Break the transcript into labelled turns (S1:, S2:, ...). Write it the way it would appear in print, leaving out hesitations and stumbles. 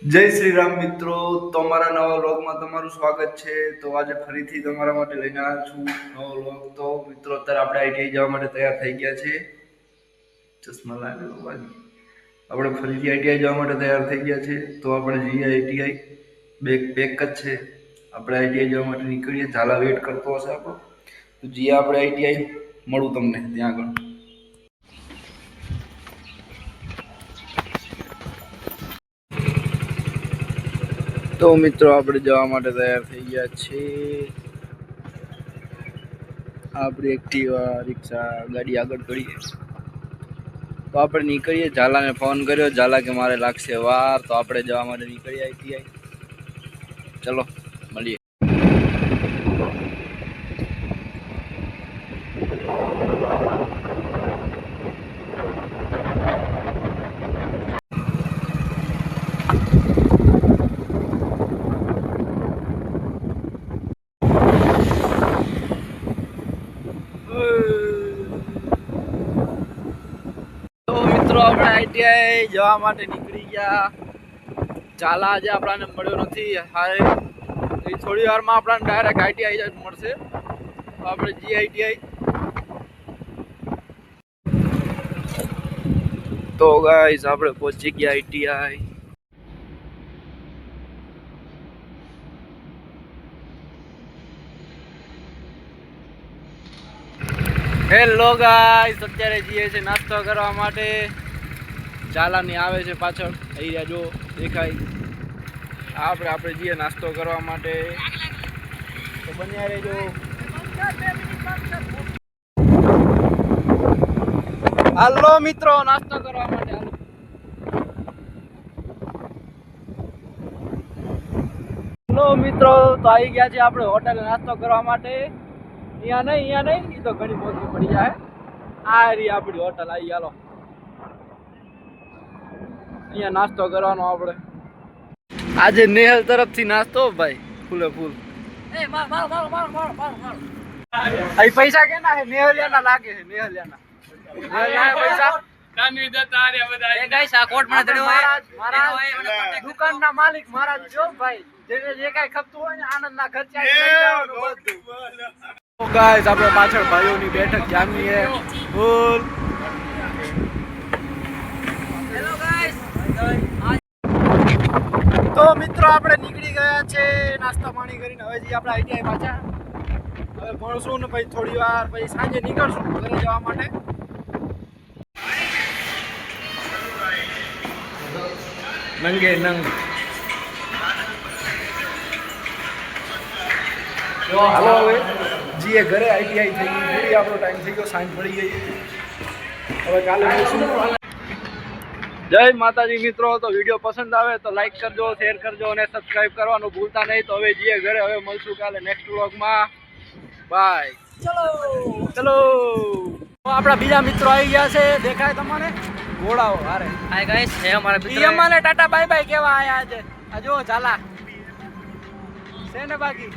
S1: જય શ્રી રામ મિત્રો, તમારા નવા વ્લોગમાં તમારું સ્વાગત છે। તો આજે ફરીથી તમારા માટે લઈને આવ્યો છું નવો વ્લોગ। તો મિત્રો અત્યારે આપણે આઈટીઆઈ જવા માટે તૈયાર થઈ ગયા છે। ચશ્મા લાગેલો ભાઈ, આપણે ફરીથી આઈટીઆઈ જવા માટે તૈયાર થઈ ગયા છે। તો આપણે જઈએ આઈટીઆઈ, બેગ પેક જ છે। આપણે આઈટીઆઈ જવા માટે નીકળીએ, ઝાલા વેટ કરતો હશે આપણો। તો જઈએ આપણે આઈટીઆઈ, મળું તમને ત્યાં આગળ। તો મિત્રો આપણે જવા માટે તૈયાર થઈ ગયા છીએ। આપણી એક્ટિવા રિક્ષા ગાડી આગળ કરીએ તો આપણે નીકળીએ। ઝાલાને ફોન કર્યો, ઝાલા કે મારે લાગશે વાર, તો આપણે જવા માટે નીકળીએ આઈટીઆઈ। ચલો મળીએ। તો મિત્રો આપણે આઈટીઆઈ જવા માટે નીકળી ગયા। ઝાલા આજે આપણને મળ્યો નથી, હારે થોડી વારમાં આપણને ડાયરેક્ટ આઈટીઆઈ મળશે। તો આપણે જઈએ આઈટીઆઈ। તો ગાઈસ આપણે પહોંચી ગયા આઈટીઆઈ। હેલો ગાઈસ, અત્યારે જઈએ છે નાસ્તો કરવા માટે। ઝાલાની આવે છે પાછળ, અહીંયા જો દેખાય। આપણે જઈએ નાસ્તો કરવા માટે, તો બન્યા રહેજો। હાલો મિત્રો, નાસ્તો કરવા માટે હાલો। હેલો મિત્રો, તો આવી ગયા છે આપણે હોટલે નાસ્તો કરવા માટે। અહીંયા નહીં, એ તો ઘણી મોટી પડી જાય। આ રહી આપણી હોટલ, આવી હાલો। અહીંયા નાસ્તો કરવાનો આપણે આજે નેહલ તરફથી નાસ્તો ભાઈ, ફૂલે ફૂલ। અહીં પૈસા કેના હે? નેહલિયાના લાગે છે, નેહલિયાના પૈસા કાનવી દેતા આરે બધા। એ ગાઈસ આ કોટ માં ધડ્યો હોય મારા દુકાનના માલિક મહારાજ જો ભાઈ, જેને જે કાઈ ખપતું હોય ને આનંદના ખર્ચા લઈ જવાનું બધું। તો ગાઈસ આપણે પાછળ ભાઈઓની બેઠક જામી છે ફૂલ। હેલો ગાઈસ, તો મિત્રો આપણે નીકળી ગયા છે નાસ્તા પાણી કરીને। હવે જઈએ આપણે આઈટીઆઈ પાછા, હવે ભણશું ને પછી થોડી વાર પછી સાંજે નીકળશું ઘરે જવા માટે। નંગે નંગ હાલો, હવે જીએ ઘરે। આઈટીઆઈ થઈ ગઈ પૂરી, આપણો ટાઈમ થઈ ગયો, સાંજ પડી ગઈ। હવે કાલે મળીશું। જય માતાજી મિત્રો, તો વિડીયો પસંદ આવે તો લાઈક કરજો, શેર કરજો અને સબસ્ક્રાઇબ કરવાનું ભૂલતા નહીં। તો હવે જઈએ ઘરે, હવે મળશું કાલે નેક્સ્ટ વ્લોગમાં। બાય, ચલો ચલો। તો આપણા બીજા મિત્રો આવી ગયા છે, દેખાય તમને? ઘોડાઓ હારે। હાય ગાઈસ, હે અમારા મિત્રો, અમારે ટાટા બાય બાય કેવા આયા આજે। આ જો ઝાલા છે ને બાકી।